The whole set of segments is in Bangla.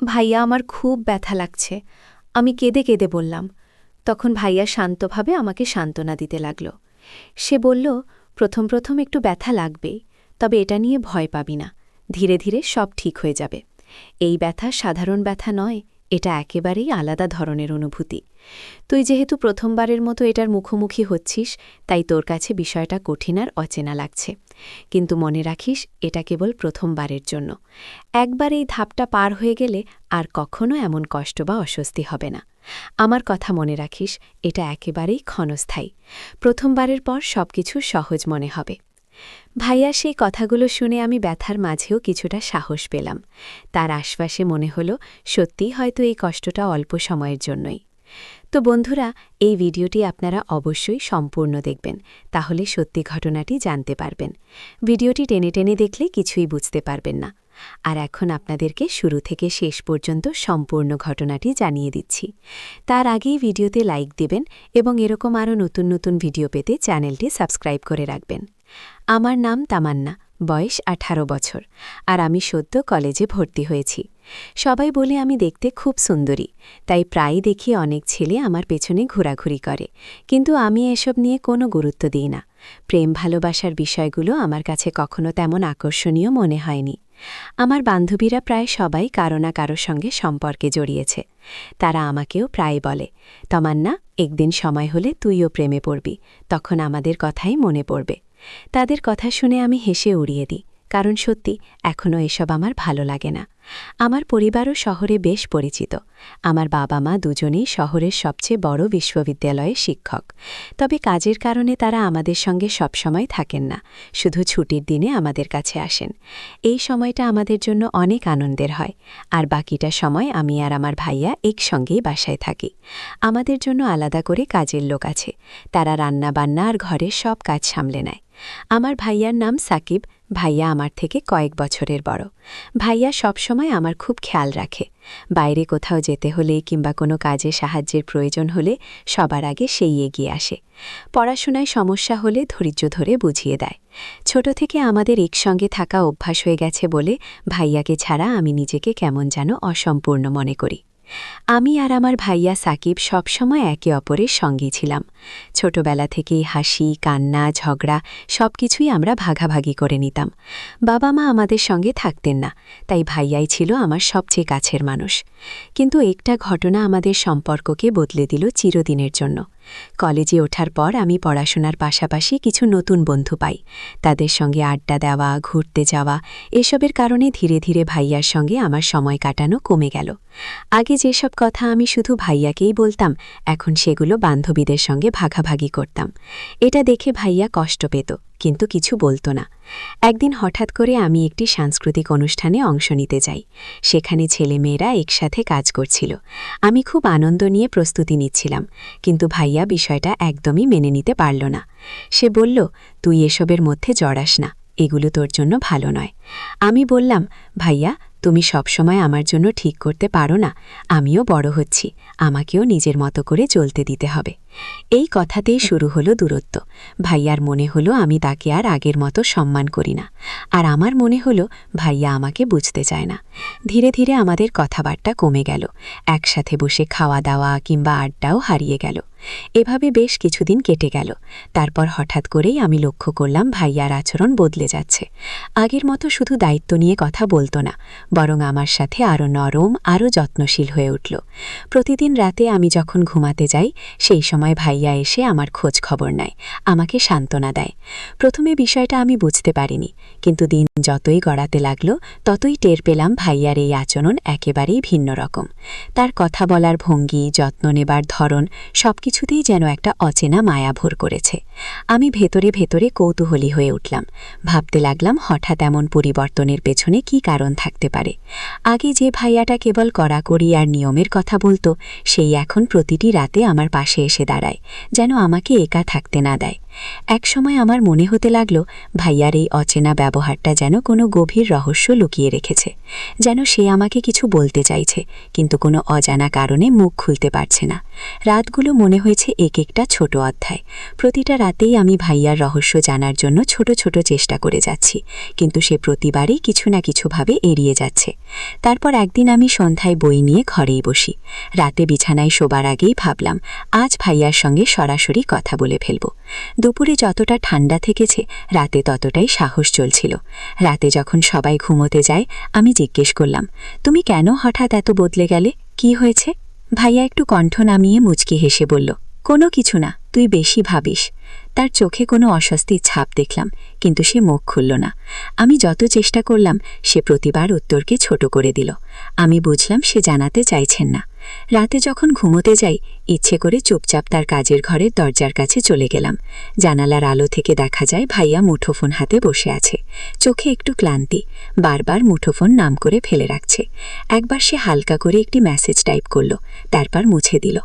ভাইয়া আমার খুব ব্যথা লাগছে। আমি কেঁদে কেঁদে বললাম। তখন ভাইয়া শান্তভাবে আমাকে সান্ত্বনা দিতে লাগল। সে বলল, প্রথম প্রথম একটু ব্যথা লাগবেই, তবে এটা নিয়ে ভয় পাবি না, ধীরে ধীরে সব ঠিক হয়ে যাবে। এই ব্যথা সাধারণ ব্যথা নয়, এটা একেবারেই আলাদা ধরনের অনুভূতি। তুই যেহেতু প্রথমবারের মতো এটার মুখোমুখি হচ্ছিস, তাই তোর কাছে বিষয়টা কঠিন আর অচেনা লাগছে। কিন্তু মনে রাখিস, এটা কেবল প্রথমবারের জন্য। একবার এই ধাপটা পার হয়ে গেলে আর কখনো এমন কষ্ট বা অস্বস্তি হবে না। আমার কথা মনে রাখিস, এটা একেবারেই ক্ষণস্থায়ী। প্রথমবারের পর সবকিছু সহজ মনে হবে। ভাইয়া সেই কথাগুলো শুনে আমি ব্যথার মাঝেও কিছুটা সাহস পেলাম। তার আশ্বাসে মনে হল, সত্যিই হয়তো এই কষ্টটা অল্প সময়ের জন্যই। তো বন্ধুরা, এই ভিডিওটি আপনারা অবশ্যই সম্পূর্ণ দেখবেন, তাহলে সত্যি ঘটনাটি জানতে পারবেন। ভিডিওটি টেনে টেনে দেখলে কিছুই বুঝতে পারবেন না। আর এখন আপনাদেরকে শুরু থেকে শেষ পর্যন্ত সম্পূর্ণ ঘটনাটি জানিয়ে দিচ্ছি। তার আগেই ভিডিওতে লাইক দেবেন এবং এরকম আরও নতুন নতুন ভিডিও পেতে চ্যানেলটি সাবস্ক্রাইব করে রাখবেন। আমার নাম তামান্না, বয়স 18 বছর, আর আমি সদ্য কলেজে ভর্তি হয়েছি। সবাই বলে আমি দেখতে খুব সুন্দরী, তাই প্রায়ই দেখি অনেক ছেলে আমার পেছনে ঘোরাঘুরি করে, কিন্তু আমি এসব নিয়ে কোনো গুরুত্ব দিই না। প্রেম ভালোবাসার বিষয়গুলো আমার কাছে কখনো তেমন আকর্ষণীয় মনে হয়নি। আমার বান্ধবীরা প্রায় সবাই কারো না কারো সঙ্গে সম্পর্কে জড়িয়েছে। তারা আমাকেও প্রায় বলে, তামান্না, একদিন সময় হলে তুইও প্রেমে পড়বি, তখন আমাদের কথাই মনে পড়বে। তাদের কথা শুনে আমি হেসে উড়িয়ে দিই, কারণ সত্যি এখনও এসব আমার ভালো লাগে না। আমার পরিবারও শহরে বেশ পরিচিত। আমার বাবা মা দুজনেই শহরের সবচেয়ে বড় বিশ্ববিদ্যালয়ে শিক্ষক। তবে কাজের কারণে তারা আমাদের সঙ্গে সবসময় থাকেন না, শুধু ছুটির দিনে আমাদের কাছে আসেন। এই সময়টা আমাদের জন্য অনেক আনন্দের হয়, আর বাকিটা সময় আমি আর আমার ভাইয়া একসঙ্গেই বাসায় থাকি। আমাদের জন্য আলাদা করে কাজের লোক আছে, তারা রান্না বান্না আর ঘরের সব কাজ সামলে নেয়। আমার ভাইয়ার নাম সাকিব। ভাইয়া আমার থেকে কয়েক বছরের বড়। ভাইয়া সবসময় আমার খুব খেয়াল রাখে। বাইরে কোথাও যেতে হলে কিংবা কোনো কাজে সাহায্যের প্রয়োজন হলে সবার আগে সেই এগিয়ে আসে। পড়াশোনায় সমস্যা হলে ধৈর্য ধরে বুঝিয়ে দেয়। ছোট থেকে আমাদের একসঙ্গে থাকা অভ্যাস হয়ে গেছে বলে ভাইয়াকে ছাড়া আমি নিজেকে কেমন যেন অসম্পূর্ণ মনে করি। আমি আর আমার ভাইয়া সাকিব সবসময় একে অপরের সঙ্গী ছিলাম। ছোটবেলা থেকেই হাসি, কান্না, ঝগড়া সবকিছুই আমরা ভাগাভাগি করে নিতাম। বাবা মা আমাদের সঙ্গে থাকতেন না, তাই ভাইয়াই ছিল আমার সবচেয়ে কাছের মানুষ। কিন্তু একটা ঘটনা আমাদের সম্পর্ককে বদলে দিল চিরদিনের জন্য। কলেজে ওঠার পর আমি পড়াশোনার পাশাপাশি কিছু নতুন বন্ধু পাই। তাদের সঙ্গে আড্ডা দেওয়া, ঘুরতে যাওয়া, এসবের কারণে ধীরে ধীরে ভাইয়ার সঙ্গে আমার সময় কাটানো কমে গেল। আগে যেসব কথা আমি শুধু ভাইয়াকেই বলতাম, এখন সেগুলো বান্ধবীদের সঙ্গে ভাগাভাগি করতাম। এটা দেখে ভাইয়া কষ্ট পেত, কিন্তু কিছু বলতো না। একদিন হঠাৎ করে আমি একটি সাংস্কৃতিক অনুষ্ঠানে অংশ নিতে যাই। সেখানে ছেলেমেয়েরা একসাথে কাজ করছিল। আমি খুব আনন্দ নিয়ে প্রস্তুতি নিচ্ছিলাম, কিন্তু ভাইয়া বিষয়টা একদমই মেনে নিতে পারল না। সে বলল, তুই এসবের মধ্যে জড়াস না, এগুলো তোর জন্য ভালো নয়। আমি বললাম, ভাইয়া, তুমি সবসময় আমার জন্য ঠিক করতে পারো না, আমিও বড় হচ্ছি, আমাকেও নিজের মতো করে চলতে দিতে হবে। এই কথাতেই শুরু হলো দূরত্ব। ভাইয়ার মনে হলো আমি তাকে আর আগের মতো সম্মান করি না, আর আমার মনে হলো ভাইয়া আমাকে বুঝতে চায় না। ধীরে ধীরে আমাদের কথাবার্তা কমে গেল, একসাথে বসে খাওয়া দাওয়া কিংবা আড্ডাও হারিয়ে গেল। এভাবে বেশ কিছুদিন কেটে গেল। তারপর হঠাৎ করেই আমি লক্ষ্য করলাম ভাইয়ার আচরণ বদলে যাচ্ছে। আগের মতো শুধু দায়িত্ব নিয়ে কথা বলতো না, বরং আমার সাথে আরও নরম, আরও যত্নশীল হয়ে উঠল। প্রতিদিন রাতে আমি যখন ঘুমাতে যাই, সেই সময় ভাইয়া এসে আমার খোঁজ খবর নেয়, আমাকে সান্ত্বনা দেয়। প্রথমে বিষয়টা আমি বুঝতে পারিনি, কিন্তু দিন যতই গড়াতে লাগল, ততই টের পেলাম ভাইয়ার এই আচরণ একেবারেই ভিন্ন রকম। তার কথা বলার ভঙ্গি, যত্ন নেবার ধরন সবকিছুতেই যেন একটা অচেনা মায়া ভর করেছে। আমি ভেতরে ভেতরে কৌতূহলী হয়ে উঠলাম, ভাবতে লাগলাম হঠাৎ এমন পরিবর্তনের পেছনে কী কারণ থাকতে পারে। আগে যে ভাইয়াটা কেবল কড়াকড়ি আর নিয়মের কথা বলতো, সেই এখন প্রতিটি রাতে আমার পাশে এসে দাঁড়ায়, যেন আমাকে একা থাকতে না দেয়। একসময় আমার মনে হতে লাগলো ভাইয়ার এই অচেনা ব্যবহারটা যেন কোনো গভীর রহস্য লুকিয়ে রেখেছে, যেন সে আমাকে কিছু বলতে চাইছে কিন্তু কোনো অজানা কারণে মুখ খুলতে পারছে না। রাতগুলো মনে হয়েছে এক একটা ছোট অধ্যায়। প্রতিটা রাতেই আমি ভাইয়ার রহস্য জানার জন্য ছোট ছোট চেষ্টা করে যাচ্ছি, কিন্তু সে প্রতিবারই কিছু না কিছুভাবে এড়িয়ে যাচ্ছে। তারপর একদিন আমি সন্ধ্যায় বই নিয়ে ঘরেই বসি। রাতে বিছানায় শোবার আগেই ভাবলাম আজ ভাইয়ার সঙ্গে সরাসরি কথা বলে ফেলব। দুপুরে যতটা ঠান্ডা থেকেছে রাতে ততটাই সাহস চলছিল। রাতে যখন সবাই ঘুমোতে যায় আমি জিজ্ঞেস করলাম, তুমি কেন হঠাৎ এত বদলে গেলে, কি হয়েছে? ভাইয়া একটু কণ্ঠ নামিয়ে মুচকি হেসে বলল, কোনো কিছু না, তুই বেশি ভাবিস। তার চোখে কোনো অস্বস্তির ছাপ দেখলাম, কিন্তু সে মুখ খুলল না। আমি যত চেষ্টা করলাম সে প্রতিবার উত্তরকে ছোট করে দিল। আমি বুঝলাম সে জানাতে চাইছেন না। রাতে যখন ঘুমোতে যাই ইচ্ছে করে চুপচাপ তার কাজের ঘরের দরজার কাছে চলে গেলাম। জানালার আলো থেকে দেখা যায় ভাইয়া মুঠোফোন হাতে বসে আছে, চোখে একটু ক্লান্তি, বারবার মুঠোফোন নাম করে ফেলে রাখছে। একবার সে হালকা করে একটি মেসেজ টাইপ করল, তারপর মুছে দিল।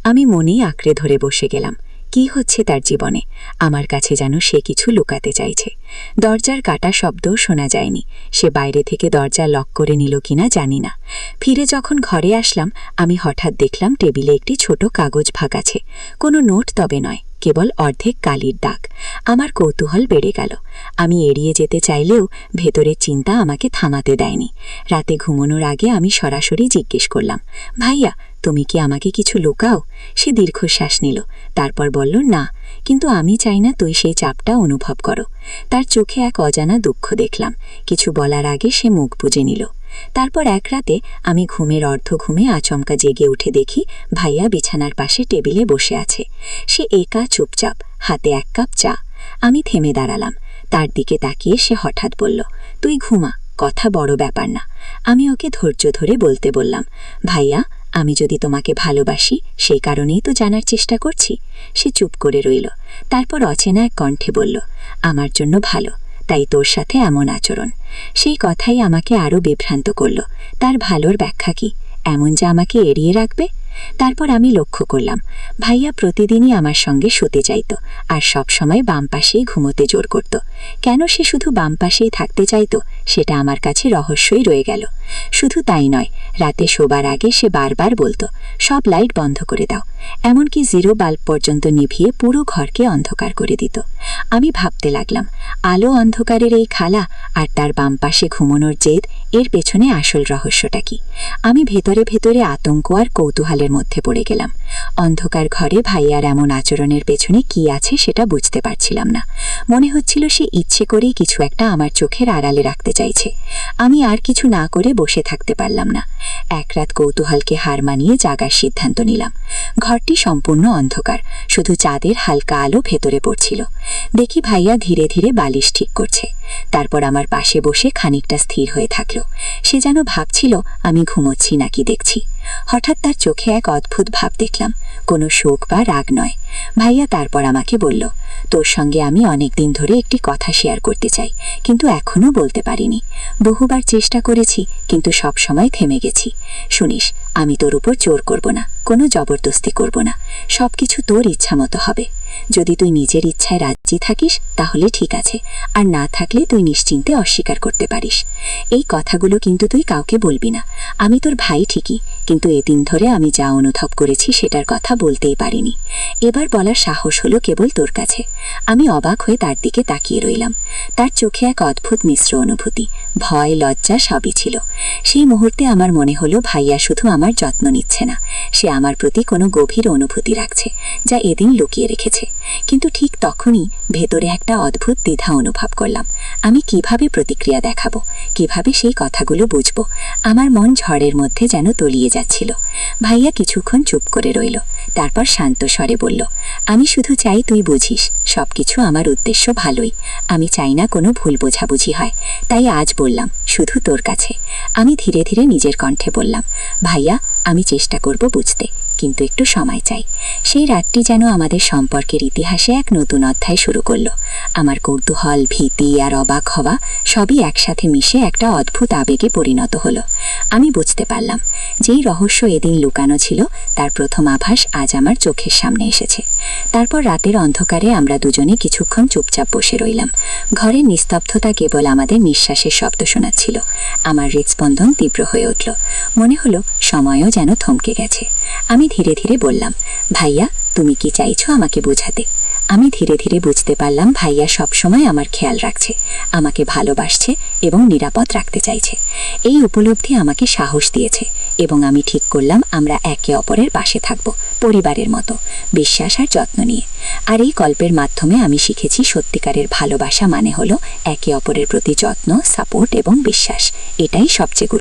আমি মনেই আঁকড়ে ধরে বসে গেলাম। কি হচ্ছে তার জীবনে? আমার কাছে যেন সে কিছু লুকাতে চাইছে। দরজার কাটা শব্দও শোনা যায়নি। সে বাইরে থেকে দরজা লক করে নিল কিনা জানি না। ফিরে যখন ঘরে আসলাম আমি হঠাৎ দেখলাম টেবিলে একটি ছোট কাগজ ভাগ আছে। কোনো নোট তবে নয়, কেবল অর্ধেক কালির দাগ। আমার কৌতূহল বেড়ে গেল। আমি এড়িয়ে যেতে চাইলেও ভেতরের চিন্তা আমাকে থামাতে দেয়নি। রাতে ঘুমানোর আগে আমি সরাসরি জিজ্ঞেস করলাম, ভাইয়া তুমি কি আমাকে কিছু লুকাও? সে দীর্ঘশ্বাস নিল, তারপর বলল, না, কিন্তু আমি চাই না তুই সেই চাপটা অনুভব করো। তার চোখে এক অজানা দুঃখ দেখলাম। কিছু বলার আগে সে মুখ বুজে নিল। তারপর এক রাতে আমি ঘুমের অর্ধ ঘুমে আচমকা জেগে উঠে দেখি ভাইয়া বিছানার পাশে টেবিলে বসে আছে। সে একা চুপচাপ, হাতে এক কাপ চা। আমি থেমে দাঁড়ালাম। তার দিকে তাকিয়ে সে হঠাৎ বলল, তুই ঘুমা, কথা বড় ব্যাপার না। আমি ওকে ধৈর্য ধরে বলতে বললাম, ভাইয়া আমি যদি তোমাকে ভালোবাসি সেই কারণেই তো জানার চেষ্টা করছি। সে চুপ করে রইল। তারপর অচেনা এক কণ্ঠে বলল, আমার জন্য ভালো, তাই তোর সাথে এমন আচরণ। সেই কথাই আমাকে আরও বিভ্রান্ত করল। তার ভালোর ব্যাখ্যা কি? এমন যে আমাকে এড়িয়ে রাখবে? তারপর আমি লক্ষ্য করলাম ভাইয়া প্রতিদিনই আমার সঙ্গে শুতে চাইত, আর সব সময় বাম পাশেই ঘুমোতে জোর করত। কেন সে শুধু বাম পাশেই থাকতে চাইত সেটা আমার কাছে রহস্যই রয়ে গেল। শুধু তাই নয়, রাতে শোবার আগে সে বারবার বলতো, সব লাইট বন্ধ করে দাও। এমনকি জিরো বাল্ব পর্যন্ত নিভিয়ে পুরো ঘরকে অন্ধকার করে দিত। আমি ভাবতে লাগলাম আলো অন্ধকারের এই খালা আর তার বাম পাশে ঘুমানোর জেদ, এর পেছনে আসল রহস্যটা কি? আমি ভেতরে ভেতরে আতঙ্ক আর কৌতূহলের মধ্যে পড়ে গেলাম। অন্ধকার ঘরে ভাইয়ার এমন আচরণের পেছনে কি আছে সেটা বুঝতে পারছিলাম না। মনে হচ্ছিল সে ইচ্ছে করেই কিছু একটা আমার চোখের আড়ালে রাখতে চাইছে। আমি আর কিছু না করে বসে থাকতে পারলাম না। এক রাত কৌতূহলকে হার মানিয়ে জাগার সিদ্ধান্ত নিলাম। ঘরটি সম্পূর্ণ অন্ধকার, শুধু চাঁদের হালকা আলো ভেতরে পড়ছিল। দেখি ভাইয়া ধীরে ধীরে বালিশ ঠিক করছে। তারপর আমার পাশে বসে খানিকটা স্থির হয়ে থাকলো। সে যেন ভাবছিল আমি ঘুমোচ্ছি নাকি দেখছি। হঠাৎ তার চোখে এক অদ্ভুত ভাব দেখলাম, কোনো শোক বা রাগ নয়। ভাইয়া তারপর আমাকে বলল, তোর সঙ্গে আমি অনেক দিন ধরে একটি কথা শেয়ার করতে চাই, কিন্তু এখনো বলতে পারিনি। বহুবার চেষ্টা করেছি, কিন্তু সব সময় থেমে গেছি। শুনিস, আমি তোর উপর জোর করব না, কোনো জবরদস্তি করব না। সবকিছু তোর ইচ্ছা মতো হবে। যদি তুই নিজের ইচ্ছায় রাজি থাকিস তাহলে ঠিক আছে, আর না থাকলে তুই নিশ্চিন্তে অস্বীকার করতে পারিস। এই কথাগুলো কিন্তু তুই কাউকে বলবি না। আমি তোর ভাই ঠিকই, কিন্তু এদিন ধরে আমি যা অনুভব করেছি সেটার কথা বলতেই পারিনি। এবার বলার সাহস হলো কেবল তোর কাছে। আমি অবাক হয়ে তার দিকে তাকিয়ে রইলাম। তার চোখে এক অদ্ভুত মিশ্র অনুভূতি, ভয়, লজ্জা সবই ছিল। সেই মুহূর্তে আমার মনে হলো ভাইয়া শুধু আমার যত্ন নিচ্ছে না, সে আমার প্রতি কোনো গভীর অনুভূতি রাখছে, যা এদিন লুকিয়ে রেখেছে। কিন্তু ঠিক তখনই ভেতরে একটা অদ্ভুত দ্বিধা অনুভব করলাম। আমি কিভাবে প্রতিক্রিয়া দেখাবো, কিভাবে সেই কথাগুলো বুঝবো? আমার মন ঝড়ের মধ্যে যেন তলিয়ে যাচ্ছিল। ভাইয়া কিছুক্ষণ চুপ করে রইল, তারপর শান্ত স্বরে বলল, আমি শুধু চাই তুই বুঝিস সবকিছু আমার উদ্দেশ্য ভালোই। আমি চাই না কোনো ভুল বোঝাবুঝি হয়, তাই আজ বললাম শুধু তোর কাছে। আমি ধীরে ধীরে নিজের কণ্ঠে বললাম, ভাইয়া, আমি চেষ্টা করব বুঝতে, কিন্তু একটু সময় চাই। সেই রাতটি যেন আমাদের সম্পর্কের ইতিহাসে এক নতুন অধ্যায় শুরু করলো। আমার কৌতূহল, ভীতি আর অবাক হওয়া সবই একসাথে মিশে একটা অদ্ভুত আবেগে পরিণত হলো। আমি বুঝতে পারলাম যেই রহস্য এদিন লুকানো ছিল তার প্রথম আভাস আজ আমার চোখের সামনে এসেছে। তারপর রাতের অন্ধকারে আমরা দুজনে কিছুক্ষণ চুপচাপ বসে রইলাম। ঘরের নিস্তব্ধতা কেবল আমাদের নিঃশ্বাসের শব্দ শোনাচ্ছিল। আমার হৃদস্পন্দন তীব্র হয়ে উঠল। মনে হলো সময়ও যেন থমকে গেছে। আমি ধীরে ধীরে বললাম, ভাইয়া, তুমি কি চাইছো আমাকে বোঝাতে? আমি ধীরে ধীরে বুঝতে পারলাম ভাইয়া সবসময় আমার খেয়াল রাখছে, আমাকে ভালোবাসছে এবং নিরাপদ রাখতে চাইছে। এই উপলব্ধি আমাকে সাহস দিয়েছে এবং আমি ঠিক করলাম আমরা একে অপরের পাশে থাকব, পরিবারের মতো, বিশ্বাস আর যত্ন নিয়ে। আর এই গল্পের মাধ্যমে আমি শিখেছি সত্যিকারের ভালোবাসা মানে হলো একে অপরের প্রতি যত্ন, সাপোর্ট এবং বিশ্বাস। এটাই সবচেয়ে